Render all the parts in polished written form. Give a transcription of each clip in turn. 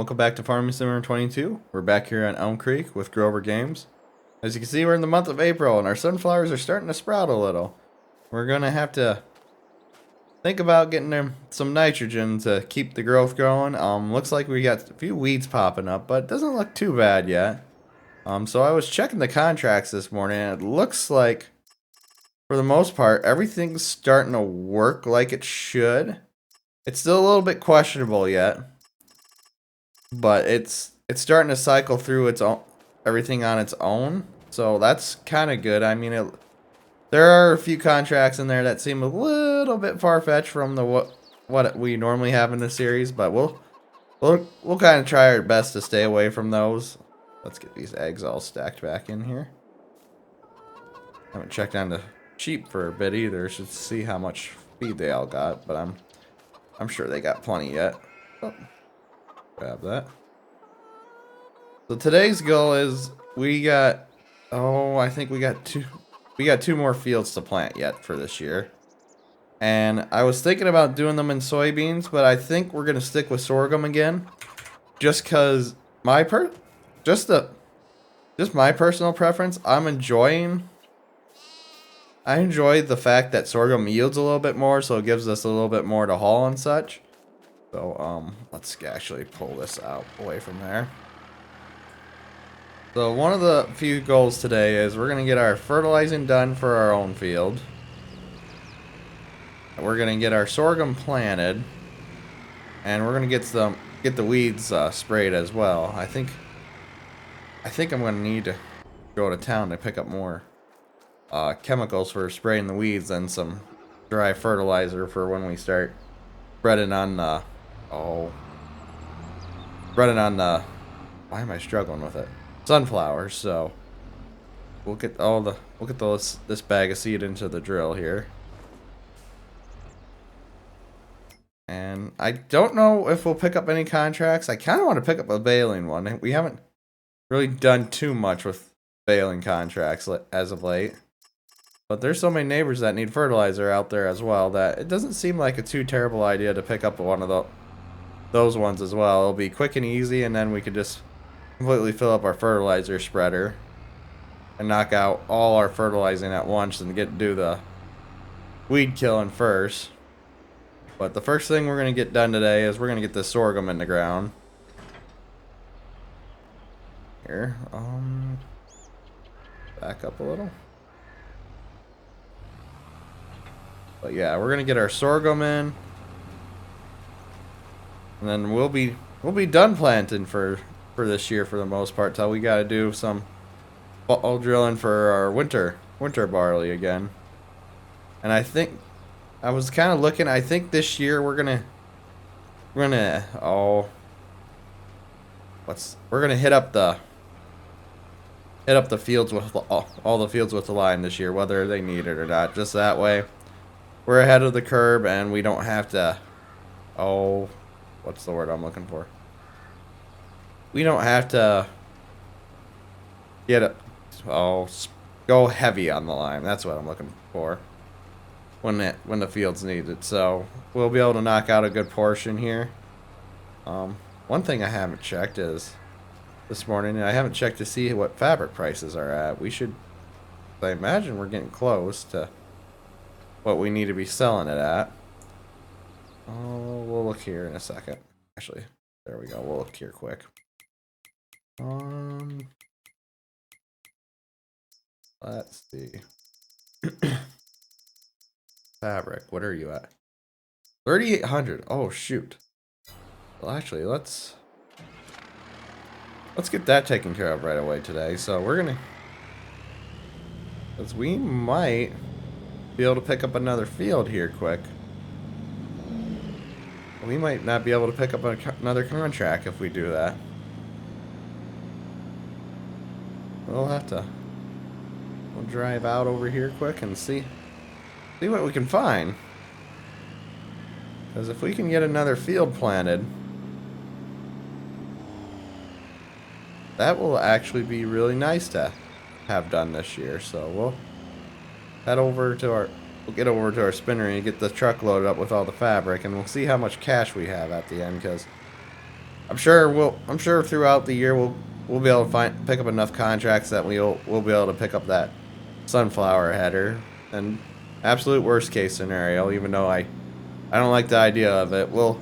welcome back to Farming Simulator 22. We're back here on Elm Creek with Grober Games. As you can see, we're in the month of April and our sunflowers are starting to sprout a little. We're going to have to think about getting them some nitrogen to keep the growth going. Looks like we got a few weeds popping up, but it doesn't look too bad yet. So I was checking the contracts this morning and it looks like, for the most part, everything's starting to work like it should. It's still a little bit questionable yet, but it's starting to cycle through its own everything on its own, so that's kind of good. I mean, there are a few contracts in there that seem a little bit far-fetched from the what we normally have in the series, but we'll kind of try our best to stay away from those. Let's get these eggs all stacked back in here. Haven't checked on the sheep for a bit either, so to see how much feed they all got, but I'm sure they got plenty yet. Oh, grab that. So today's goal is I think we got two more fields to plant yet for this year. And I was thinking about doing them in soybeans, but I think we're gonna stick with sorghum again. Just cause just my personal preference, I enjoy the fact that sorghum yields a little bit more, so it gives us a little bit more to haul and such. So, let's actually pull this out away from there. So, one of the few goals today is we're going to get our fertilizing done for our own field. We're going to get our sorghum planted. And we're going to get the weeds sprayed as well. I think I'm going to need to go to town to pick up more chemicals for spraying the weeds and some dry fertilizer for when we start spreading on why am I struggling with it? Sunflowers. So we'll get this bag of seed into the drill here. And I don't know if we'll pick up any contracts. I kind of want to pick up a baling one. We haven't really done too much with baling contracts as of late. But there's so many neighbors that need fertilizer out there as well that it doesn't seem like a too terrible idea to pick up one of those ones as well. It'll be quick and easy, and then we could just completely fill up our fertilizer spreader and knock out all our fertilizing at once and do the weed killing first. But the first thing we're going to get done today is we're going to get this sorghum in the ground. Here, back up a little. But yeah, we're gonna get our sorghum in, and then we'll be done planting for this year for the most part. Till we gotta do some fall drilling for our winter barley again. And I think I was kind of looking. I think this year we're gonna hit up the fields with all the fields with the line this year, whether they need it or not. Just that way we're ahead of the curve and we don't have to, what's the word I'm looking for? We don't have to go heavy on the line. That's what I'm looking for when the fields need it. So we'll be able to knock out a good portion here. One thing I haven't checked is this morning, I haven't checked to see what fabric prices are at. I imagine we're getting close to what we need to be selling it at. We'll look here in a second. Actually, there we go. We'll look here quick. Let's see. Fabric, what are you at? 3,800. Oh shoot. Well, actually, let's get that taken care of right away today. So because we might be able to pick up another field here quick. We might not be able to pick up another contract if we do that. We'll drive out over here quick and see what we can find. Because if we can get another field planted, that will actually be really nice to have done this year. So we'll get over to our spinner and get the truck loaded up with all the fabric, and we'll see how much cash we have at the end, because I'm sure throughout the year we'll be able to pick up enough contracts that we'll be able to pick up that sunflower header. And absolute worst case scenario, even though I don't like the idea of it, we'll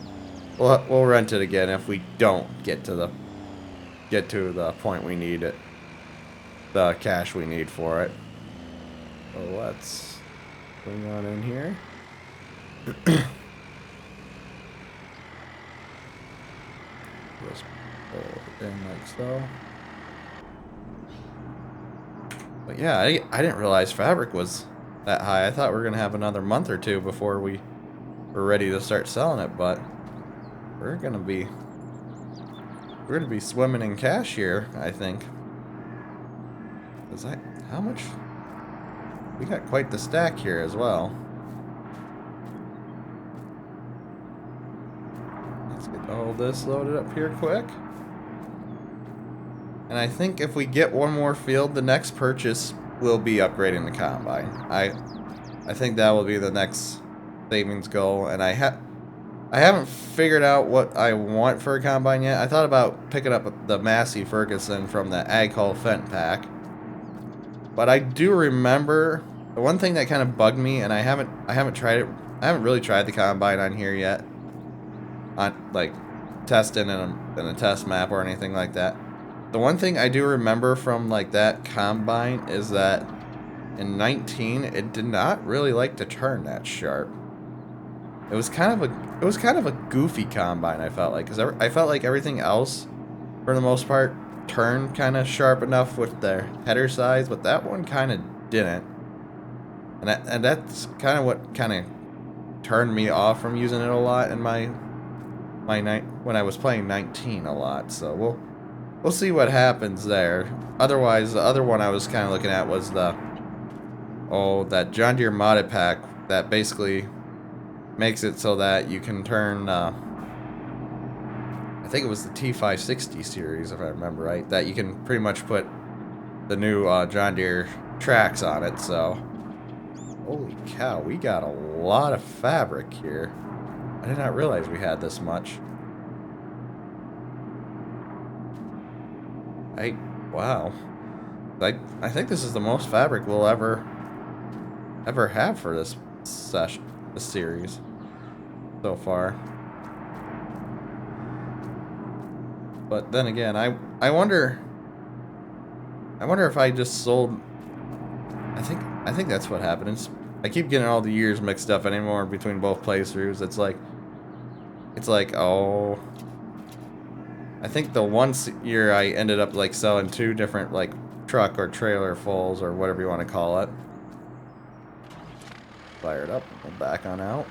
rent it again if we don't get to the point we need it, the cash we need for it. So let's bring on in here. Just pull it in like so. But yeah, I didn't realize fabric was that high. I thought we were gonna have another month or two before we were ready to start selling it, but we're gonna be swimming in cash here, I think. How much? We got quite the stack here as well. Let's get all this loaded up here quick. And I think if we get one more field, the next purchase will be upgrading the combine. I think that will be the next savings goal, and I haven't figured out what I want for a combine yet. I thought about picking up the Massey Ferguson from the Ag Hall Fent pack. But I do remember the one thing that kind of bugged me, and I haven't tried it. I haven't really tried the combine on here yet. On like testing in a test map or anything like that. The one thing I do remember from like that combine is that in 19 it did not really like to turn that sharp. It was kind of a goofy combine, I felt like, because I felt like everything else for the most part turned kind of sharp enough with their header size, but that one kind of didn't. And that's kind of what kind of turned me off from using it a lot in my night when I was playing 19 a lot. So we'll see what happens there. Otherwise, the other one I was kind of looking at was that John Deere modded pack that basically makes it so that you can turn, I think it was the T560 series, if I remember right, that you can pretty much put the new John Deere tracks on it. So, holy cow, we got a lot of fabric here. I did not realize we had this much. Wow. I think this is the most fabric we'll ever have for this series so far. But then again, I wonder if I just sold. I think that's what happened. I keep getting all the years mixed up anymore between both playthroughs. It's like, oh, I think the one year I ended up like selling 2 different like truck or trailer fulls or whatever you want to call it. Fire it up. We'll back on out.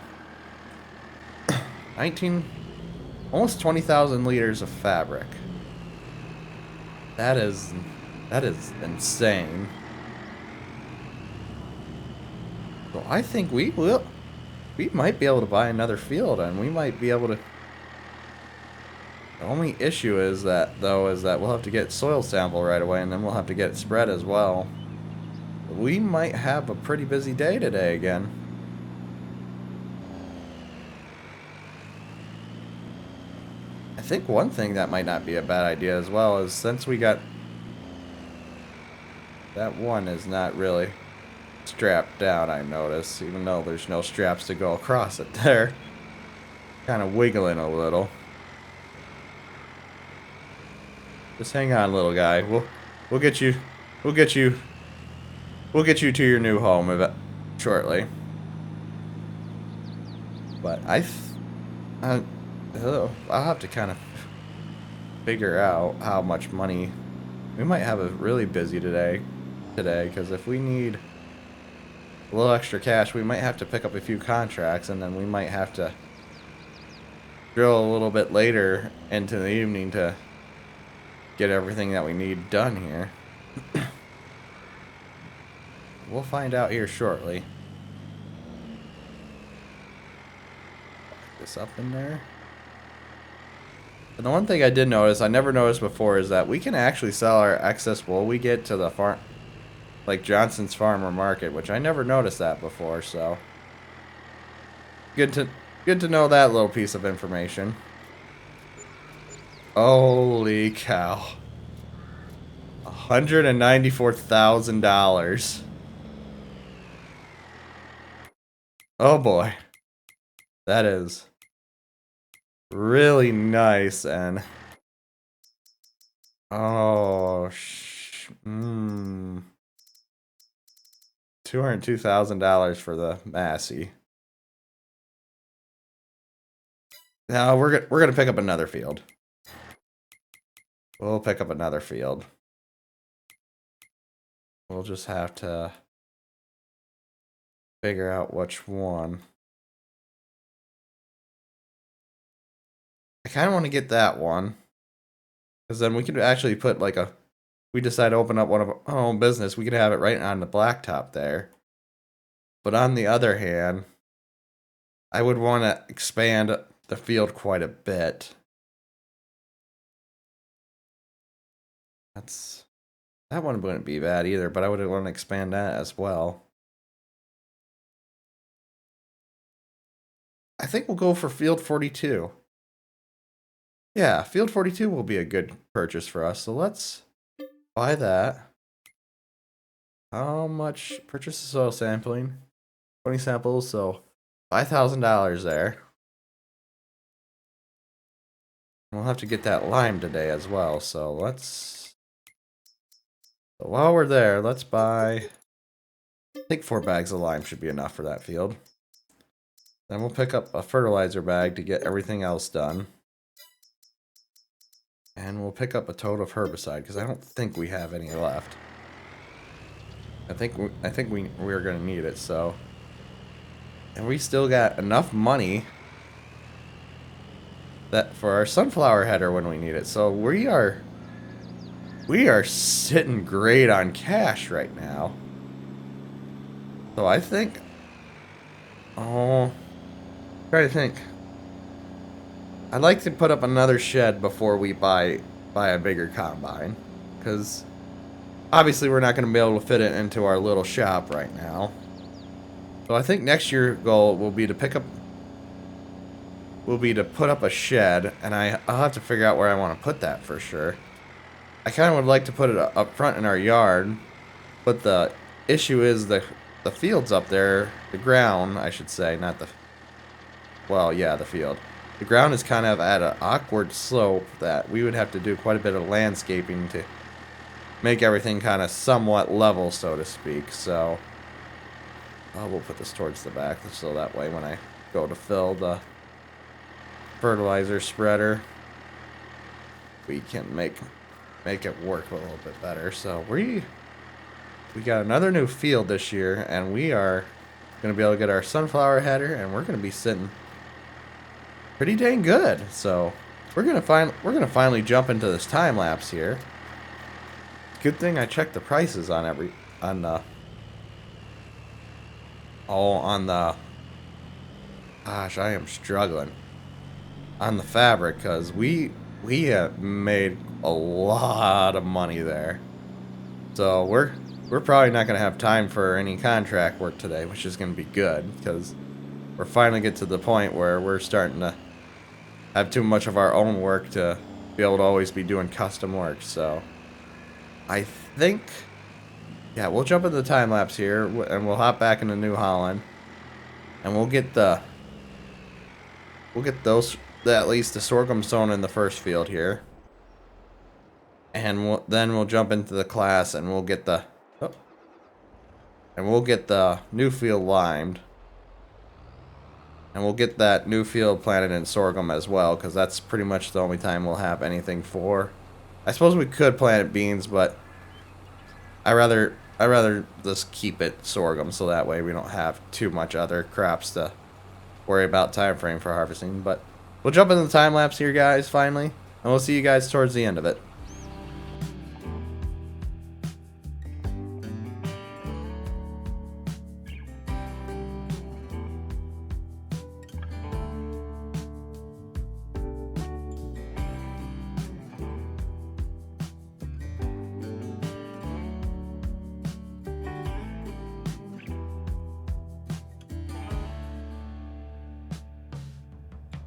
19, almost 20,000 liters of fabric. That is insane. So I think we might be able to buy another field, and we might be able to. The only issue is that we'll have to get soil sample right away, and then we'll have to get it spread as well. We might have a pretty busy day today again. I think one thing that might not be a bad idea as well is since we got that one is not really strapped down, I notice, even though there's no straps to go across it there. Kind of wiggling a little. Just hang on, little guy. We'll get you to your new home shortly. But I'll have to kind of figure out how much money. We might have a really busy today, because if we need a little extra cash, we might have to pick up a few contracts, and then we might have to drill a little bit later into the evening to get everything that we need done here. We'll find out here shortly. Put this up in there. And the one thing I did notice, I never noticed before, is that we can actually sell our excess wool we get to the farm, like Johnson's Farmer Market, which I never noticed that before. So good to know that little piece of information. Holy cow. $194,000. Oh boy. That is really nice. And oh $202,000 for the Massey. Now we're gonna pick up another field. We'll pick up another field. We'll just have to figure out which one. I kind of want to get that one, because then we could actually put like a. We decide to open up one of our own business, we could have it right on the blacktop there. But on the other hand, I would want to expand the field quite a bit. That one wouldn't be bad either, but I would want to expand that as well. I think we'll go for field 42. Yeah, field 42 will be a good purchase for us. So let's buy that. How much? Purchase the soil sampling. 20 samples, so $5,000 there. We'll have to get that lime today as well, so let's... So while we're there, let's buy... I think 4 bags of lime should be enough for that field. Then we'll pick up a fertilizer bag to get everything else done. And we'll pick up a tote of herbicide, because I don't think we have any left. I think we're going to need it, so... And we still got enough money that for our sunflower header when we need it. So we are sitting great on cash right now. So I think, try to think. I'd like to put up another shed before we buy a bigger combine, because obviously we're not going to be able to fit it into our little shop right now. So I think next year's goal will be to put up a shed, and I'll have to figure out where I want to put that for sure. I kind of would like to put it up front in our yard, but the issue is the field's up there, the ground, I should say, not the... Well, yeah, the field. The ground is kind of at an awkward slope that we would have to do quite a bit of landscaping to make everything kind of somewhat level, so to speak. So, we'll put this towards the back, so that way when I go to fill the fertilizer spreader, we can make it work a little bit better. So we got another new field this year, and we are going to be able to get our sunflower header, and we're going to be sitting pretty dang good. So we're going to finally jump into this time lapse here. Good thing I checked the prices on the gosh, I am struggling on the fabric, because we have made a lot of money there. So we're probably not going to have time for any contract work today, which is going to be good, because we're finally get to the point where we're starting to have too much of our own work to be able to always be doing custom work. So I think, yeah, we'll jump into the time lapse here, and we'll hop back into New Holland, and we'll get at least the sorghum sown in the first field here, and then we'll jump into the class, and we'll get the new field limed, and we'll get that new field planted in sorghum as well, because that's pretty much the only time we'll have anything for. I suppose we could plant beans, but I rather just keep it sorghum, so that way we don't have too much other crops to worry about time frame for harvesting. But we'll jump into the time lapse here, guys, finally, and we'll see you guys towards the end of it.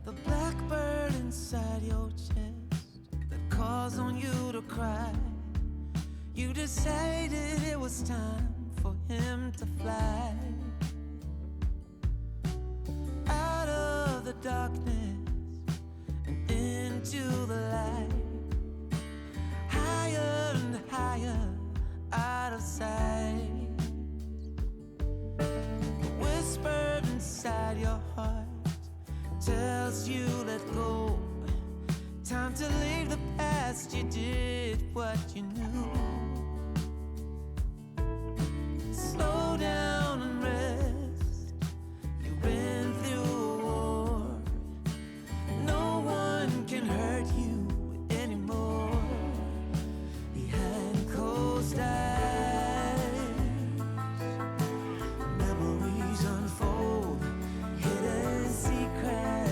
The blackbird inside your chest calls on you to cry. You decided it was time for him to fly out of the darkness and into the light, higher and higher out of sight. The whisper inside your heart tells you let go. Time to leave the past, you did what you knew. Slow down and rest, you've been through a war. No one can hurt you anymore. Behind closed eyes, memories unfold, hidden secrets.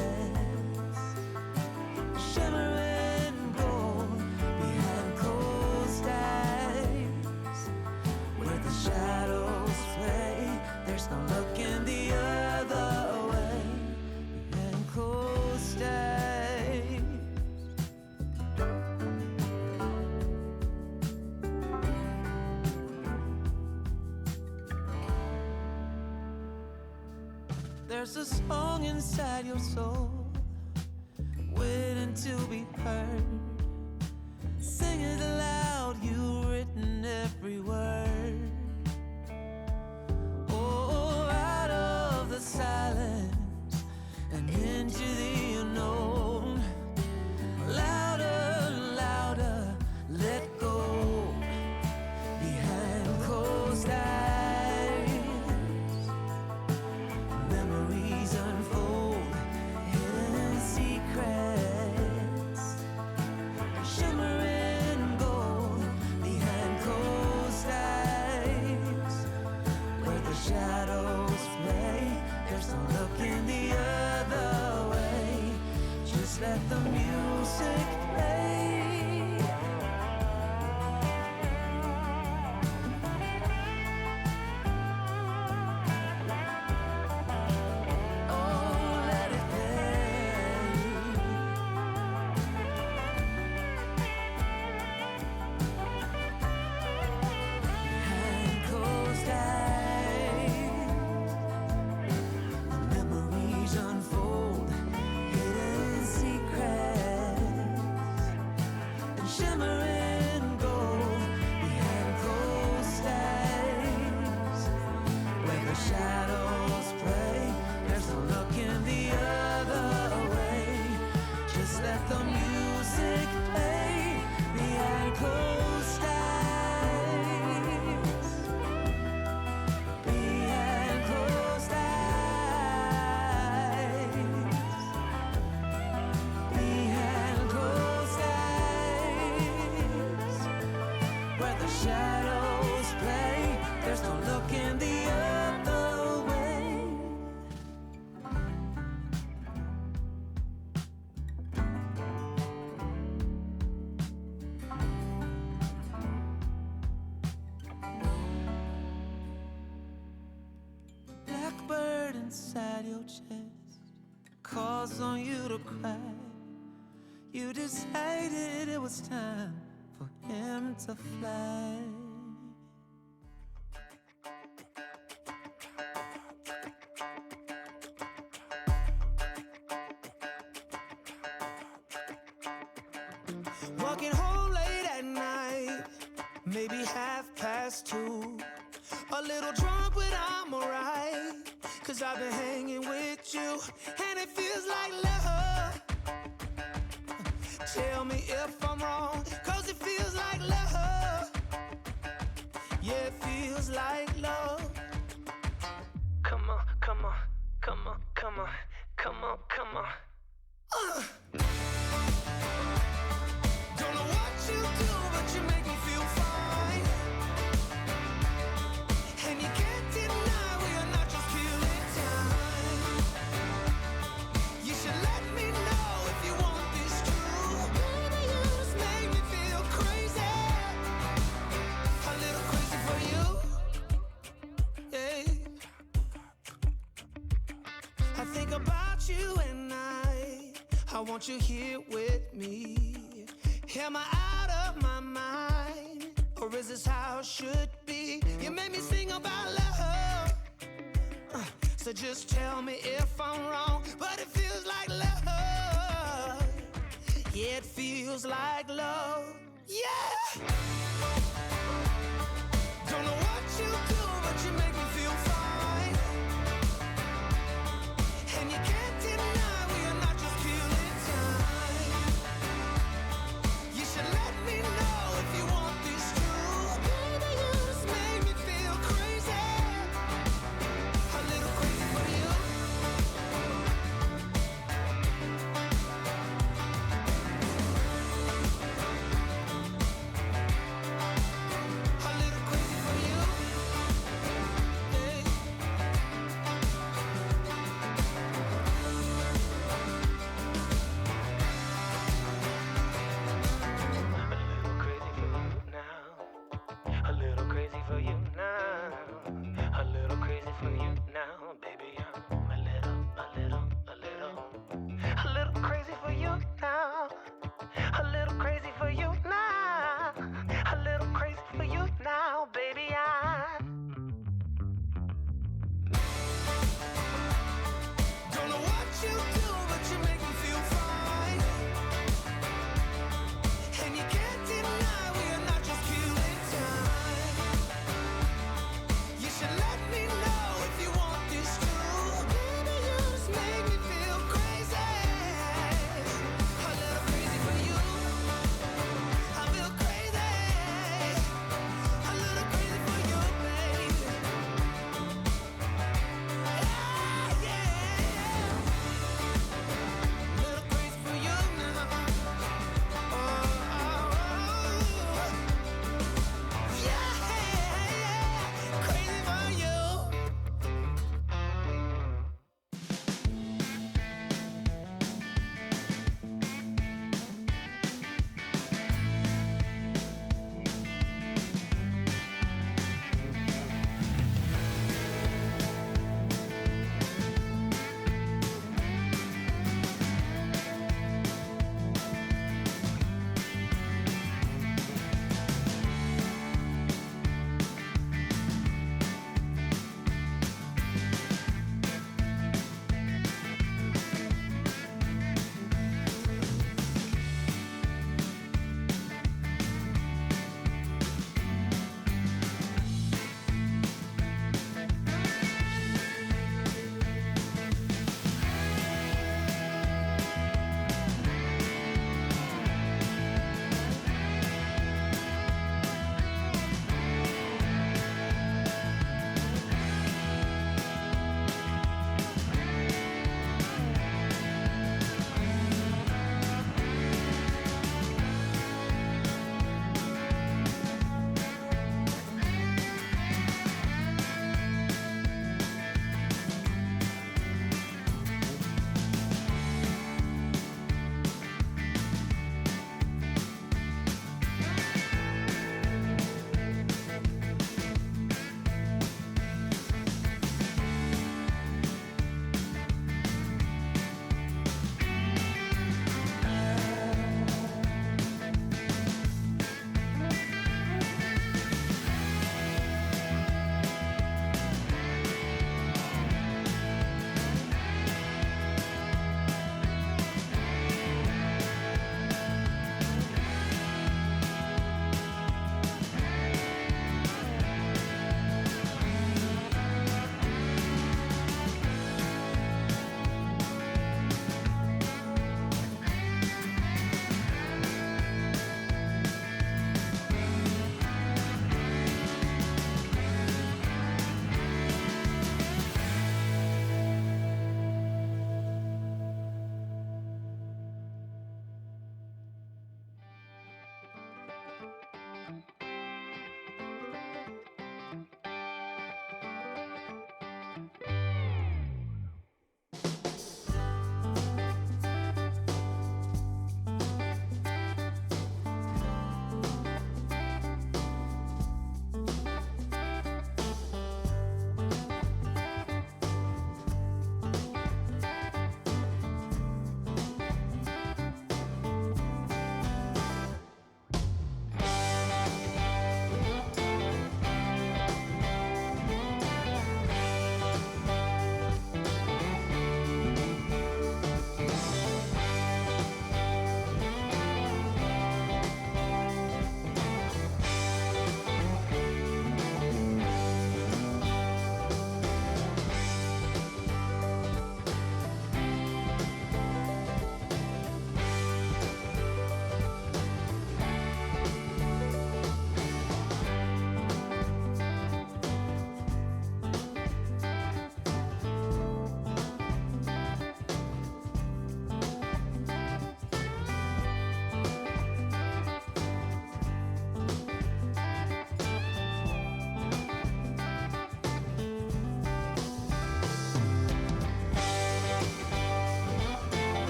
There's a song inside your soul, waiting to be heard. Sing it aloud, you've written every word. Oh, out of the silence and into the unknown. Louder, louder, let go. Behind closed eyes, unfold, hidden secrets, shimmering gold behind closed eyes, where the shadows play. There's no looking the other way. Just let the music play. Inside your chest calls on you to cry. You decided it was time for him to fly. Walking home late at night, maybe 2:30. A little drunk, but I'm alright. 'Cause I've been hanging with you, and it feels like love. Tell me if I'm wrong, 'cause it feels like love. Yeah, it feels like love. Come on, come on, come on, come on, come on, come on. Don't know what you do, but you make me feel fine. And you can't deny we are not just killing time. You should let me know if you want this true. Baby, you just make me feel crazy. A little crazy for you. Yeah. I think about you and I want you here with me. Am I out of my mind? Or is this how it should be? You made me sing about love. So just tell me if I'm wrong. But it feels like love. Yeah, it feels like love. Yeah! Don't know what you do, but you make me feel fine. And you can't deny we are not just killing time. You should let me know if you want this true. Baby, you just make me feel crazy. A little crazy for you.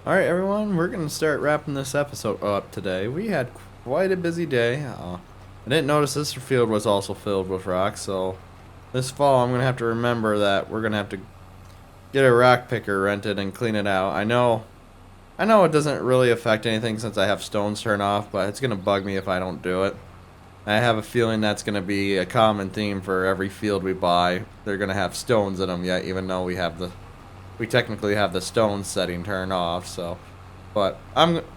Alright, everyone, we're going to start wrapping this episode up today. We had quite a busy day. I didn't notice this field was also filled with rocks, so this fall I'm going to have to remember that we're going to have to get a rock picker rented and clean it out. I know it doesn't really affect anything since I have stones turned off, but it's going to bug me if I don't do it. I have a feeling that's going to be a common theme for every field we buy. They're going to have stones in them yet, even though we technically have the stone setting turned off. So, but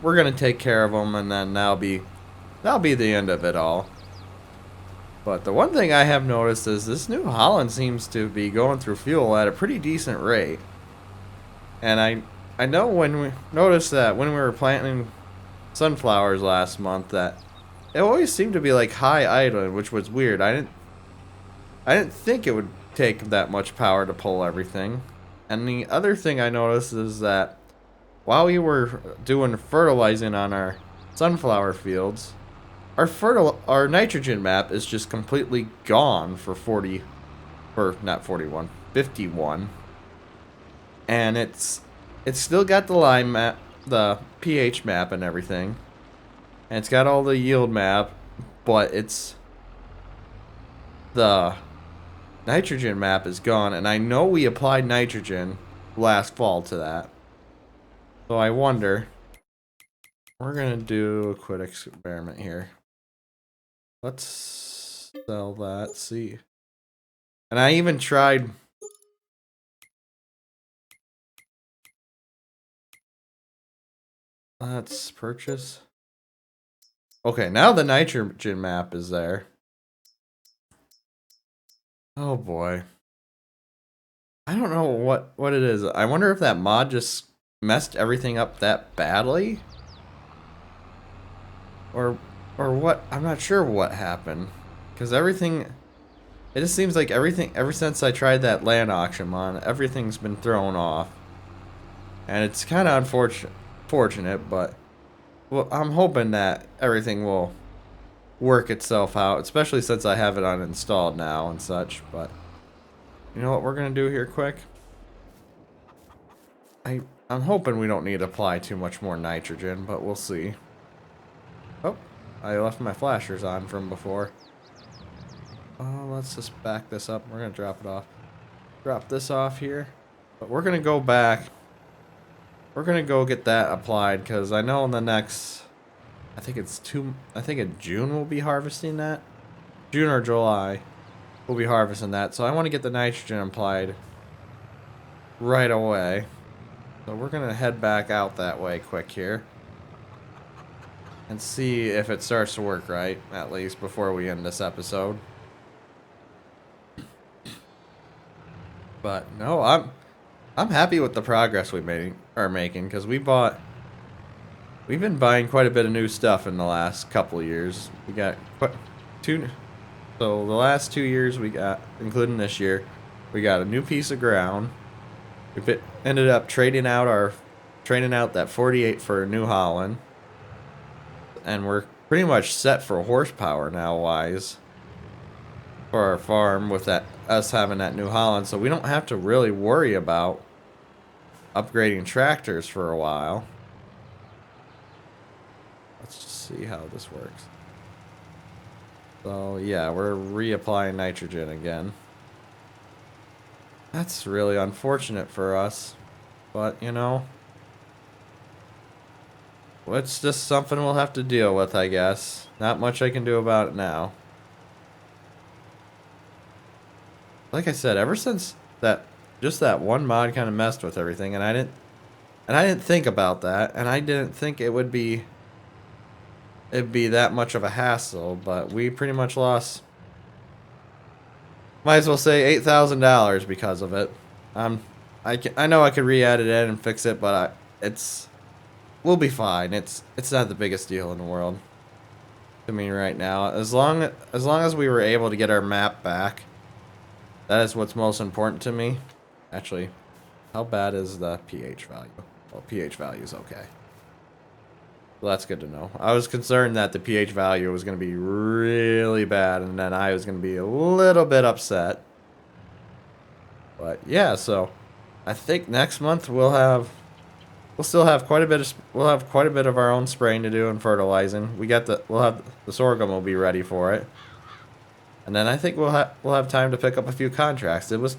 we're going to take care of them, and then that'll be the end of it all. But the one thing I have noticed is this New Holland seems to be going through fuel at a pretty decent rate. And I know when we noticed that when we were planting sunflowers last month that it always seemed to be like high idling, which was weird. I didn't think it would take that much power to pull everything. And the other thing I noticed is that while we were doing fertilizing on our sunflower fields, our nitrogen map is just completely gone for 51. And it's still got the line map, the pH map and everything. And it's got all the yield map, but the nitrogen map is gone, and I know we applied nitrogen last fall to that. So I wonder, we're gonna do a quick experiment here. Let's sell that, see. And I even tried let's purchase. Okay, now the nitrogen map is there. Oh boy. I don't know what it is. I wonder if that mod just messed everything up that badly? Or what? I'm not sure what happened. Because everything, it just seems like everything, ever since I tried that land auction mod, everything's been thrown off. And it's kind of unfortunate, but well, I'm hoping that everything will work itself out, especially since I have it uninstalled now and such. But you know what we're gonna do here quick? I'm hoping we don't need to apply too much more nitrogen, but we'll see. Oh, I left my flashers on from before. Let's just back this up. We're gonna drop it off. Drop this off here. But we're gonna go back. We're gonna go get that applied because I know in the next, I think in June we'll be harvesting that. June or July, we'll be harvesting that. So I want to get the nitrogen applied right away. So we're gonna head back out that way quick here and see if it starts to work right, at least before we end this episode. But no, I'm happy with the progress we are making because we've been buying quite a bit of new stuff in the last couple of years. We got so the last 2 years we got, including this year, we got a new piece of ground. We ended up trading out that 48 for a New Holland, and we're pretty much set for horsepower now wise for our farm with us having that New Holland, so we don't have to really worry about upgrading tractors for a while. Let's just see how this works. So yeah, we're reapplying nitrogen again. That's really unfortunate for us, but you know, it's just something we'll have to deal with, I guess. Not much I can do about it now. Like I said, ever since that one mod kind of messed with everything, and I didn't think about that, and I didn't think it'd be that much of a hassle, but we pretty much lost, might as well say $8,000 because of it. I know I could re-add it in and fix it, but we'll be fine. It's not the biggest deal in the world to me right now. As long as we were able to get our map back, that is what's most important to me. Actually, how bad is the pH value? Well, pH value is okay. Well, that's good to know. I was concerned that the pH value was going to be really bad, and then I was going to be a little bit upset. But yeah, so I think next month we'll have we'll still have quite a bit of our own spraying to do and fertilizing. We'll have the sorghum will be ready for it. And then I think we'll have time to pick up a few contracts. It was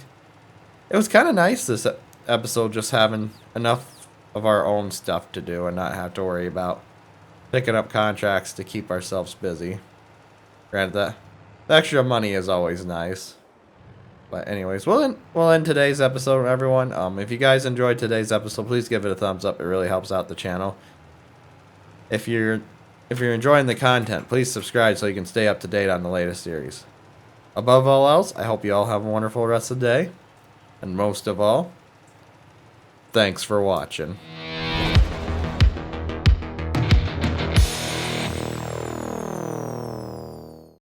kind of nice this episode just having enough of our own stuff to do and not have to worry about picking up contracts to keep ourselves busy. Granted, the extra money is always nice. But anyways, we'll end today's episode, everyone. If you guys enjoyed today's episode, please give it a thumbs up. It really helps out the channel. If you're enjoying the content, please subscribe so you can stay up to date on the latest series. Above all else, I hope you all have a wonderful rest of the day. And most of all, thanks for watching.